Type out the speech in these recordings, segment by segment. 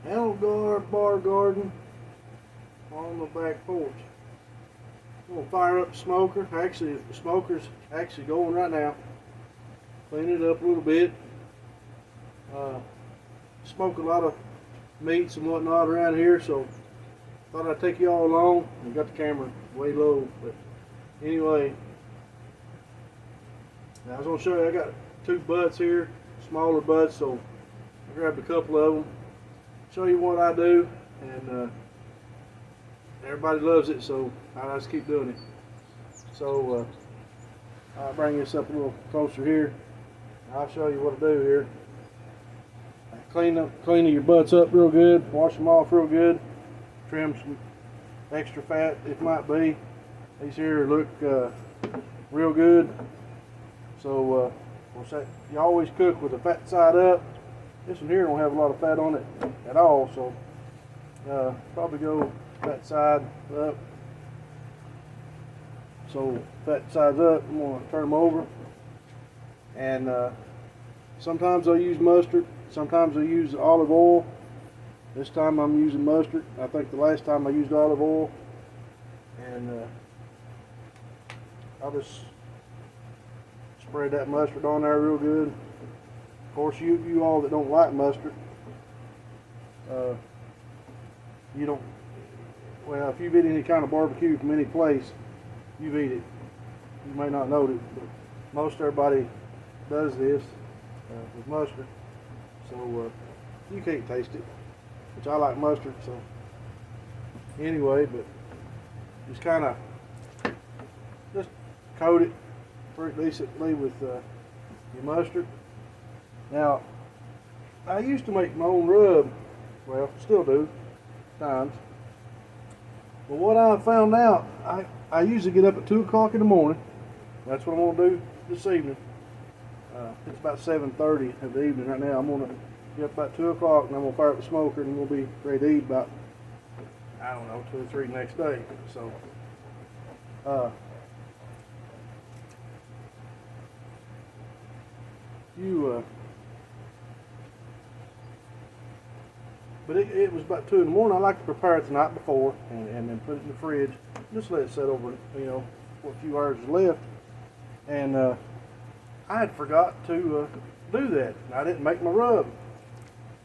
Handlebar bar garden on the back porch. I'm gonna fire up the smoker. Actually, the smoker's actually going right now. Clean it up a little bit. Smoke a lot of meats and whatnot around here, so thought I'd take you all along. I got the camera way low, but anyway, now I was gonna show you. I got two butts here, smaller butts, so I grabbed a couple of them. Show you what I do, and everybody loves it, so I just keep doing it. So I'll bring this up a little closer here. I'll show you what I do here. Clean your butts up real good, wash them off real good, trim some extra fat if might be. These here look real good. So you always cook with the fat side up. This one here don't have a lot of fat on it at all, so probably go fat side up. So fat side's up, I'm gonna turn them over. And sometimes I'll use mustard, sometimes I'll use olive oil. This time I'm using mustard. I think the last time I used olive oil. And I'll just spread that mustard on there real good. Of course, you all that don't like mustard, you don't, well, if you've eaten any kind of barbecue from any place, you've eaten it. You may not know it, but most everybody does this with mustard. So you can't taste it, which I like mustard. So anyway, but just kind of just coat it pretty decently with your mustard. Now, I used to make my own rub. Well, still do times. But what I found out, I usually get up at 2 o'clock in the morning. That's what I'm gonna do this evening. It's about 7:30 of the evening right now. I'm gonna get up about 2 o'clock, and I'm gonna fire up the smoker, and we'll be ready to eat about, I don't know, 2 or 3 next day. So but it was about 2 in the morning. I like to prepare it the night before and then put it in the fridge. Just let it set over, for a few hours is left. And I had forgot to do that. And I didn't make my rub.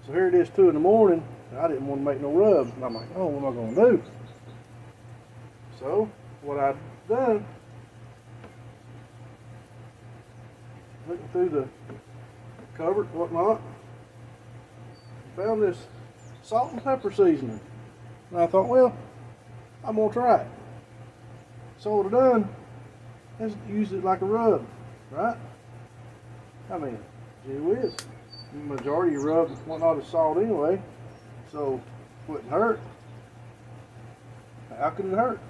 So here it is 2 in the morning, and I didn't want to make no rub. And I'm like, oh, what am I going to do? So what I've done, looking through the cupboard, whatnot, found this salt and pepper seasoning. And I thought, well, I'm going to try it. So what I've done is use it like a rub, right? I mean, gee whiz. The majority of rub and whatnot is salt anyway, so it wouldn't hurt. How could it hurt?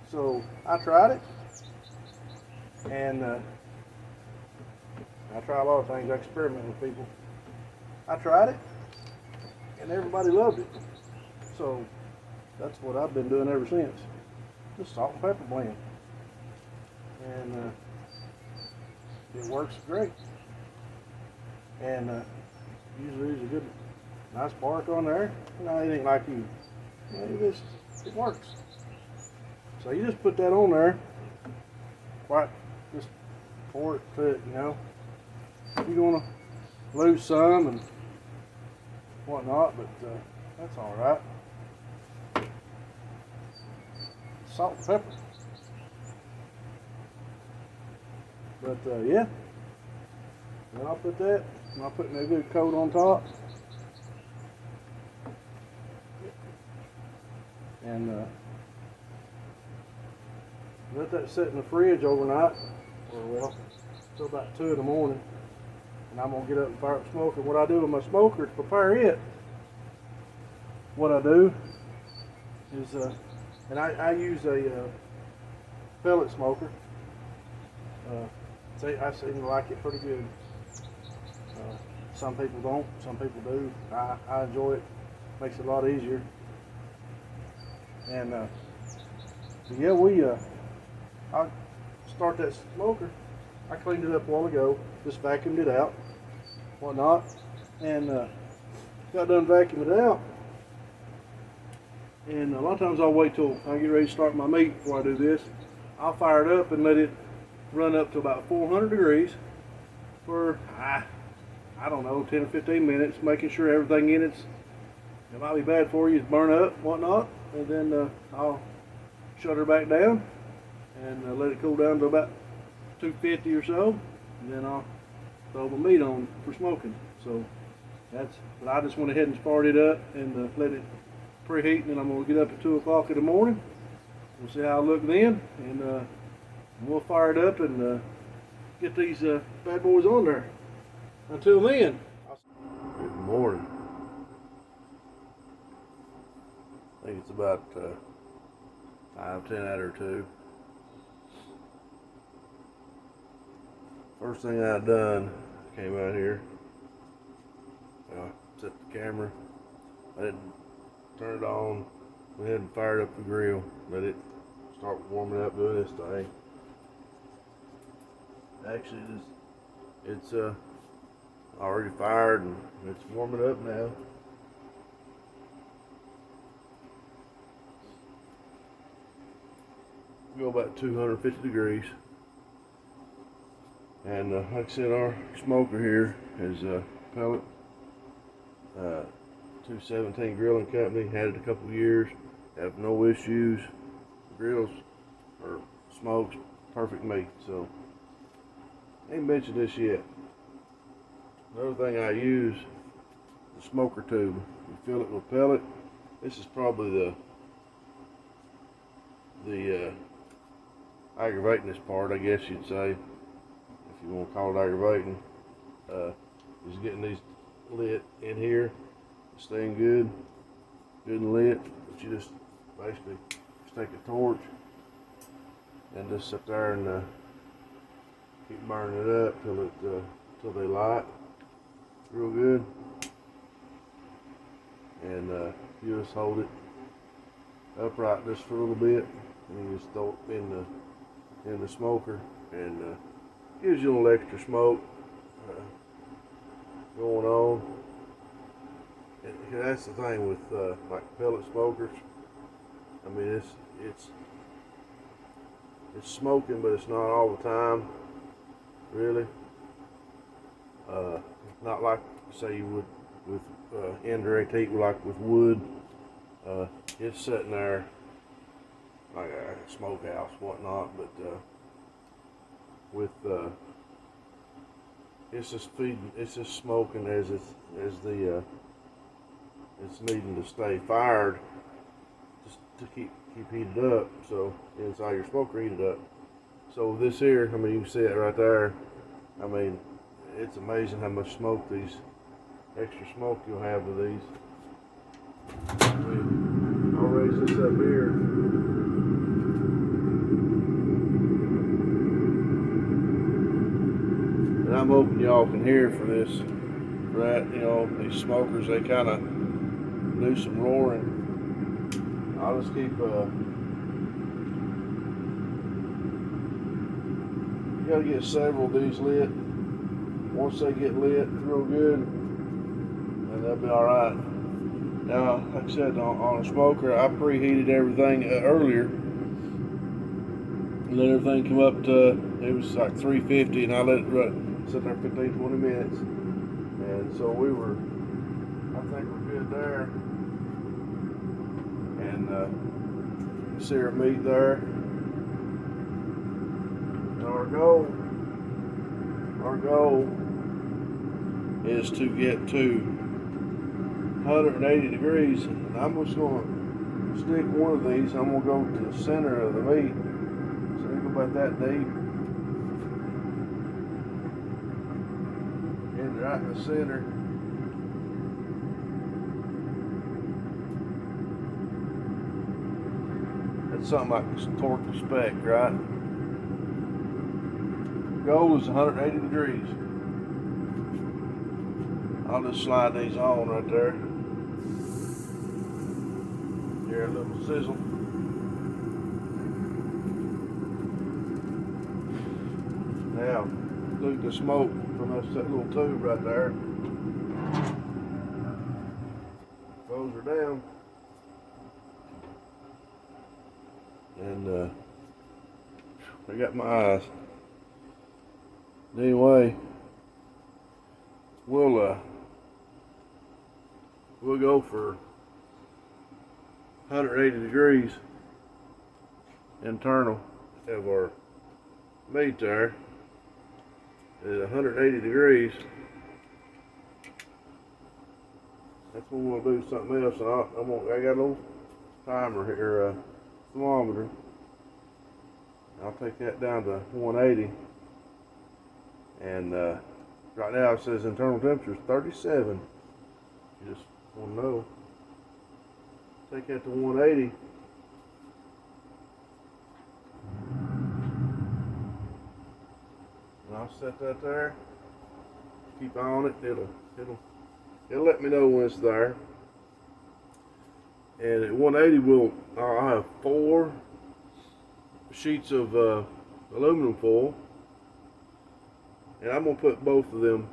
So I tried it, and I try a lot of things. I experiment with people. I tried it, and everybody loved it. So that's what I've been doing ever since. Just salt and pepper blend. And it works great. And usually there's a good, nice bark on there. No, it ain't like you. It works. So you just put that on there. Just pour it to it, You're going to lose some and whatnot, but that's all right. Salt and pepper. But yeah, then I'll put that, and I'll put a good coat on top. And let that sit in the fridge overnight, till about 2 in the morning. And I'm going to get up and fire up the smoker. What I do with my smoker to prepare it, what I do is, and I use a pellet smoker. I seem to like it pretty good. Some people don't, some people do. I enjoy it. Makes it a lot easier. And yeah, I start that smoker. I cleaned it up a while ago. Just vacuumed it out, whatnot, and got done vacuuming it out. And a lot of times I'll wait till I get ready to start my meat before I do this. I'll fire it up and let it run up to about 400 degrees for, I don't know, 10 or 15 minutes, making sure everything in it might be bad for you, is burn up, whatnot. And then I'll shut her back down and let it cool down to about 250 or so. And then I'll throw my meat on for smoking. So but I just went ahead and fired it up and let it preheat, and then I'm going to get up at 2 o'clock in the morning. We'll see how I look then, and we'll fire it up and get these bad boys on there. Until then, good morning. I think it's about 5-10 after 2. First thing I done, came out here, set the camera, I didn't turn it on, went ahead and fired up the grill, let it start warming up, doing this thing. Actually, it's already fired and it's warming up now. Go about 250 degrees. And like I said, our smoker here is a pellet 217 Grilling Company. Had it a couple years, have no issues. Grills or smokes perfect meat. So ain't mentioned this yet. Another thing I use, the smoker tube. You fill it with pellet. This is probably the aggravatingest part, I guess you'd say, if you want to call it aggravating, is getting these lit in here, staying good and lit. But you just basically take a torch and just sit there and keep burning it up till they light real good. And you just hold it upright just for a little bit, and you just throw it in the smoker, and gives you a little extra smoke going on. And that's the thing with like pellet smokers. I mean, it's smoking, but it's not all the time, really. Not like say you would with indirect heat, like with wood. It's sitting there like a smokehouse, whatnot, but with it's just feeding, it's just smoking as it's needing to stay fired just to keep heated up. So inside your smoker heated up. So this here, I mean, you can see it right there. I mean, it's amazing how much smoke extra smoke you'll have with these. I mean, I'll raise this up here. And I'm hoping y'all can hear for that, you know, these smokers, they kind of do some roaring. I'll just keep, you gotta get several of these lit. Once they get lit real good, and they'll be alright. Now, like I said, on a smoker, I preheated everything earlier. And let everything come up to, it was like 350, and I let it sit there 15-20 minutes. And so I think we're good there. And you see our meat there. And our goal is to get to 180 degrees. And I'm just going to stick one of these. I'm going to go to the center of the meat. So you go about that deep. And right in the center. That's something like torque the spec, right? Goal is 180 degrees. I'll just slide these on right there. Hear a little sizzle. Now, look at the smoke from that little tube right there. down. And I got my eyes. Anyway, we'll go for 180 degrees internal of our meat there. At 180 degrees, that's when we'll do something else. And I got a little timer here, thermometer. I'll take that down to 180. And right now it says internal temperature is 37. You just want to know. Take that to 180. And I'll set that there. Keep on it. It'll let me know when it's there. And at 180, I'll have 4 sheets of aluminum foil, and I'm gonna put both of them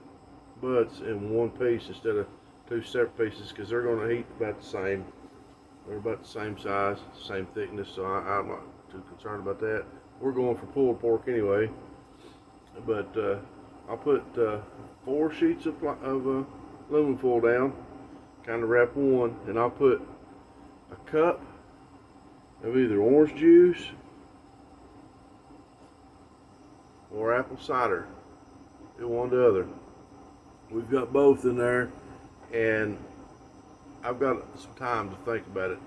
butts in one piece instead of 2 separate pieces, because they're gonna heat about the same. They're about the same size, same thickness, so I'm not too concerned about that. We're going for pulled pork anyway, but I'll put 4 sheets of aluminum foil down, kind of wrap one, and I'll put a cup of either orange juice or apple cider, one or the other. We've got both in there, and I've got some time to think about it.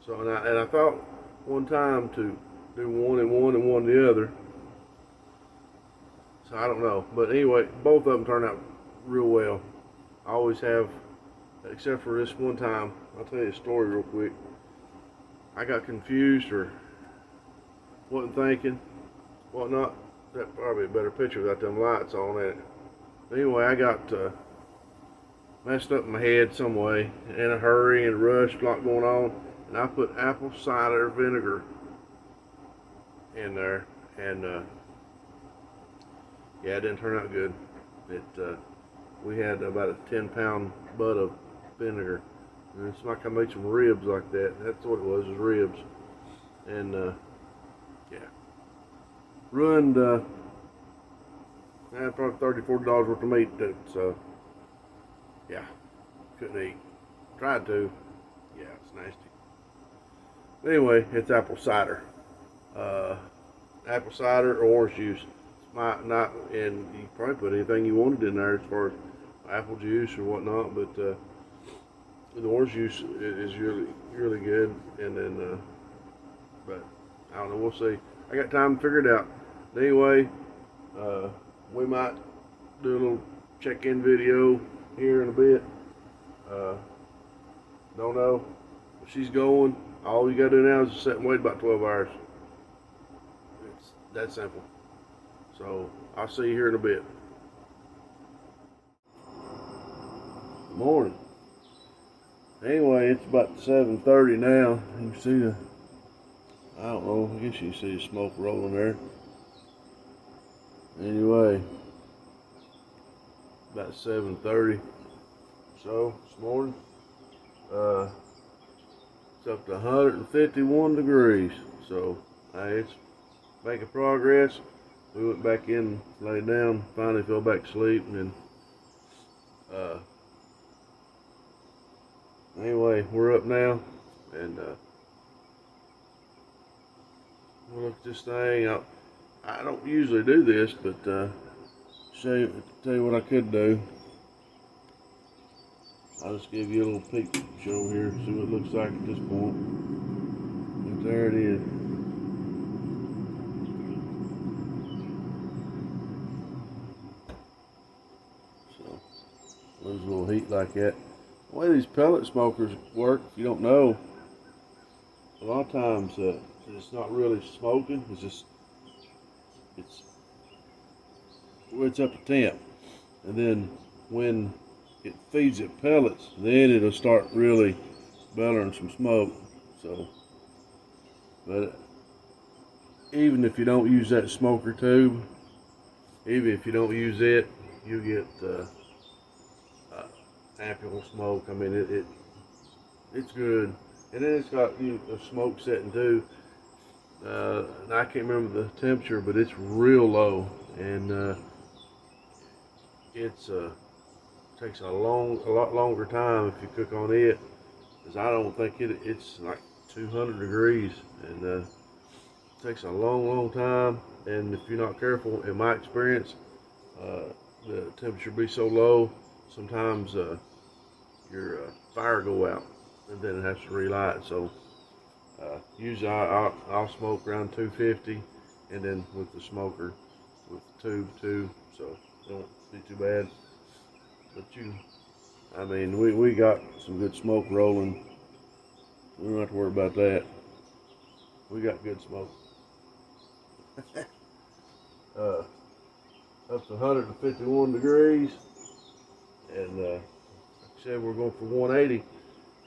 So, and I thought one time to do one and one the other. So I don't know, but anyway, both of them turned out real well. I always have, except for this one time. I'll tell you a story real quick. I got confused or wasn't thinking, whatnot. That's probably a better picture without them lights on it. But anyway, I got messed up in my head some way, in a hurry and a rush, a lot going on, and I put apple cider vinegar in there, and yeah, it didn't turn out good. We had about a 10-pound butt of vinegar, and it's like I made some ribs like that. That's what it was ribs, and yeah. Ruined, I had probably $30–40 worth of meat too, so yeah, couldn't eat. Tried to, yeah, it's nasty. Anyway, it's apple cider. Apple cider or orange juice. And you can probably put anything you wanted in there as far as apple juice or whatnot, but the orange juice is really good. And then, but I don't know, we'll see. I got time to figure it out. Anyway, we might do a little check-in video here in a bit. Don't know. If she's going, all you gotta do now is just sit and wait about 12 hours. It's that simple. So I'll see you here in a bit. Good morning. Anyway, it's about 7:30 now. You can see I don't know, I guess you can see the smoke rolling there. Anyway, about 7:30. So this morning, it's up to 151 degrees. So hey, it's making progress. We went back in, laid down, finally fell back to sleep, and then anyway, we're up now, and we'll look at this thing. I don't usually do this, but tell you what I could do. I'll just give you a little peek show here, see what it looks like at this point. And there it is. So, lose a little heat like that. The way these pellet smokers work, if you don't know, a lot of times it's not really smoking. It's up to temp, and then when it feeds it pellets, then it'll start really bellowing some smoke. So, but even if you don't use that smoker tube, even if you don't use it, you get ample smoke. I mean, It's good. And then it's got a smoke setting too. And I can't remember the temperature, but it's real low, and it's takes a lot longer time if you cook on it, because I don't think it's like 200 degrees, and it takes a long time. And if you're not careful, in my experience, the temperature be so low, sometimes your fire go out, and then it has to relight. So usually I'll smoke around 250, and then with the smoker with the tube too, so it don't be too bad. But I mean, we got some good smoke rolling. We don't have to worry about that. We got good smoke. Up to 151 degrees, and like I said, we're going for 180,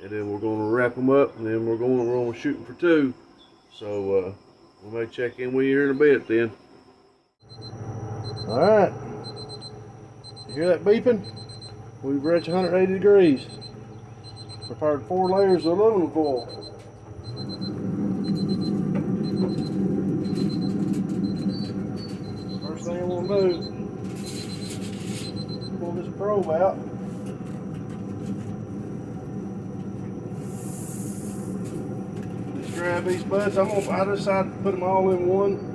and then we're going to wrap them up, and then we're going shooting for 2. So we may check in with you here in a bit then. All right, you hear that beeping? We've reached 180 degrees. Prepared 4 layers of aluminum foil. First thing I want to do, pull this probe out. Just grab these buds. I decided to put them all in one.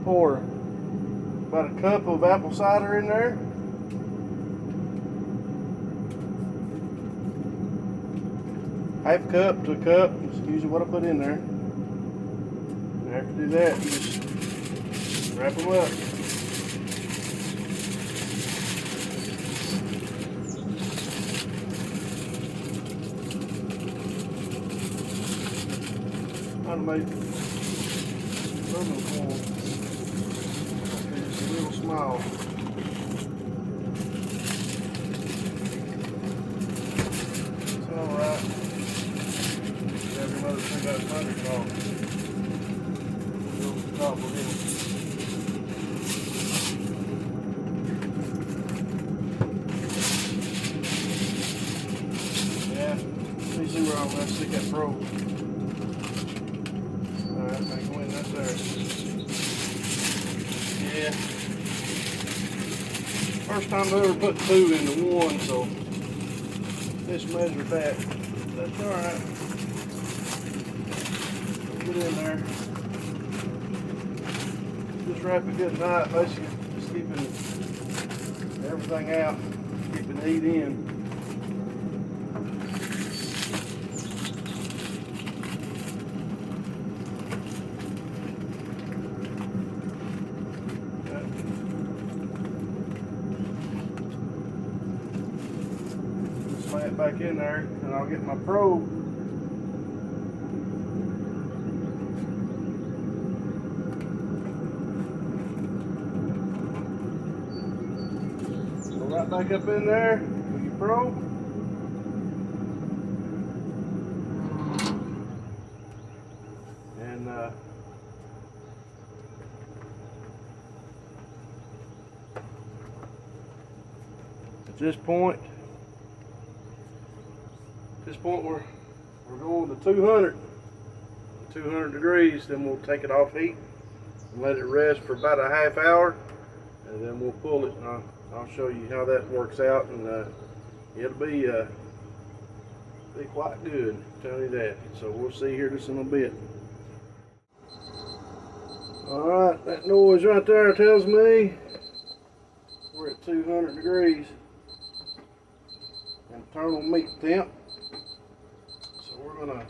Pour about a cup of apple cider in there. Half cup to a cup is usually what I put in there. And after you do that, you just wrap them up. Trying to make aluminum foil just a little small. It's alright. Every mother thing got its hundred off. Go to the top of it. Yeah, let me see where I'm going to stick that probe. Alright, I can win that there. Yeah. First time I ever put 2 into 1, so just measured that. That's alright. Get in there. Just wrap it good tight, basically just keeping everything out, keeping the heat in. Just lay it back in there, and I'll get my probe. Right back up in there with your probe. And at this point we're going to 200 degrees. Then we'll take it off heat and let it rest for about a half hour, and then we'll pull it. And I'll show you how that works out, and it'll be quite good, I'm telling you that. So we'll see here just in a bit. Alright, that noise right there tells me we're at 200 degrees. Internal meat temp. So we're gonna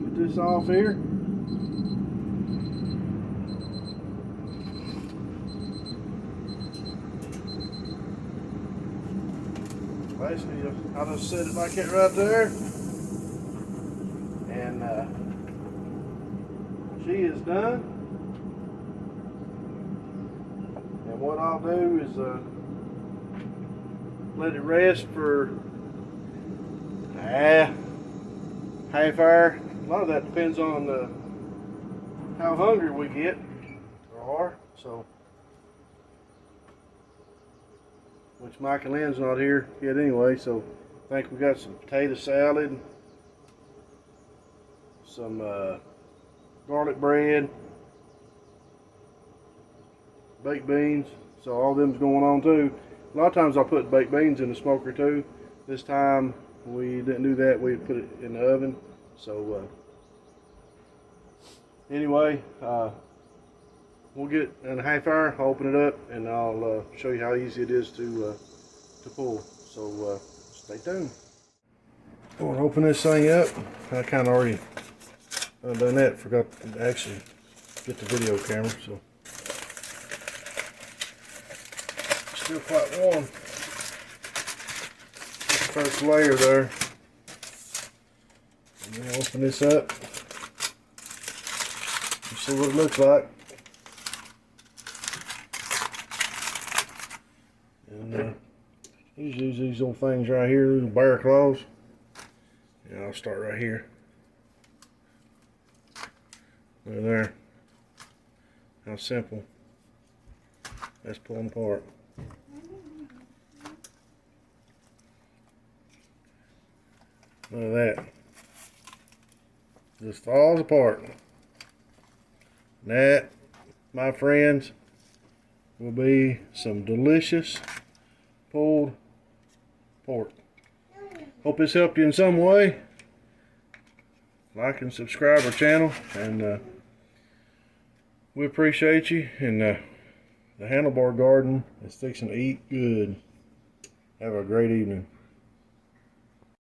get this off here. Basically, I'll just set it like that right there, and she is done. And what I'll do is let it rest for half hour. A lot of that depends on how hungry we get or are. So which Mike and Lynn's not here yet anyway, so I think we got some potato salad, some garlic bread, baked beans, so all them's going on too. A lot of times I'll put baked beans in the smoker too. This time we didn't do that, we put it in the oven. So anyway, we'll get in a half hour, I'll open it up and I'll show you how easy it is to pull. So stay tuned. We'll open this thing up. I kind of already done that, forgot to actually get the video camera, so still quite warm. First layer there. And then open this up. You see what it looks like. And use these little things right here, little bear claws. And I'll start right here. Look there. How simple. That's pulling apart. Look at that. Just falls apart. That, my friends, will be some delicious pulled pork. Hope this helped you in some way. Like and subscribe our channel, and we appreciate you. And the handlebar garden is fixing to eat good. Have a great evening.